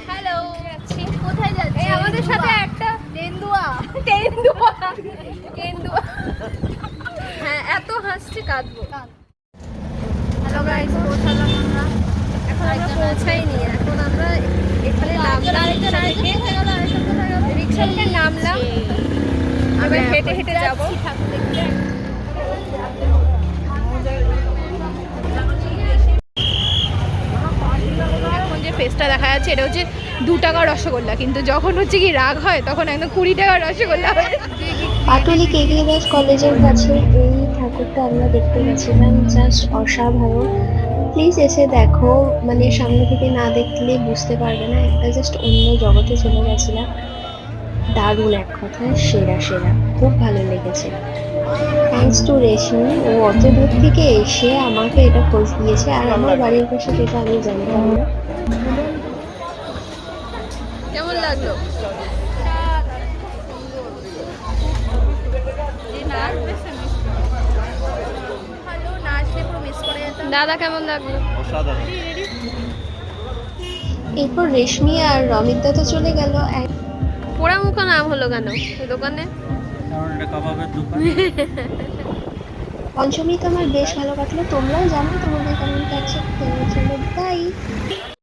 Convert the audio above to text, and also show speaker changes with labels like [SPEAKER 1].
[SPEAKER 1] Hello, কোথায় যাচ্ছি? আমাদের সাথে একটা তেন্দুয়া তেন্দুয়া তেন্দুয়া। হ্যাঁ, এত হাসছি কাঁদবো। হ্যালো গাইস, পৌঁছালাম আমরা। এখন আমরা পৌঁছাইনি, এখন আমরা এখানে নামলাম রিক্সা থেকে নামলাম। আমরা হেঁটে হেঁটে যাবো। এখন যে ফেসটা দেখা যাচ্ছে এটা হচ্ছে 2 টাকার রসগোল্লা, কিন্তু যখন হচ্ছে কি রাগ হয় তখন একদম 20 টাকার রসগোল্লা হয়।
[SPEAKER 2] পাটুলি কেকে দাস কলেজের কাছে এই ঠাকুরটা আমরা দেখতে গেছিলাম, জাস্ট অসাধারণ। প্লিজ এসে দেখো, মানে সামনে থেকে না দেখলে বুঝতে পারবে না, একটা জাস্ট অন্য জগতে চলে গেছিলাম। দারুণ, এক কথায় সেরা সেরা, খুব ভালো লেগেছে। থ্যাঙ্কস টু রেশমি, ও অত দূর থেকে এসে আমাকে এটা খোঁজ দিয়েছে, আর আমার বাড়ির পাশে যেটা আমি জানতাম না।
[SPEAKER 1] কেমন লাগলো? দাদা কেমন লাগলো?
[SPEAKER 2] এরপর রেশমি আর রমিতদা তো চলে গেল।
[SPEAKER 1] পোড়ামুখো নাম হলো কেন দোকানে?
[SPEAKER 2] পঞ্চমী তো আমার বেশ ভালো কাটলো, তোমরাও জানো তোমাদের কেমন কাটছে। চলো বাই।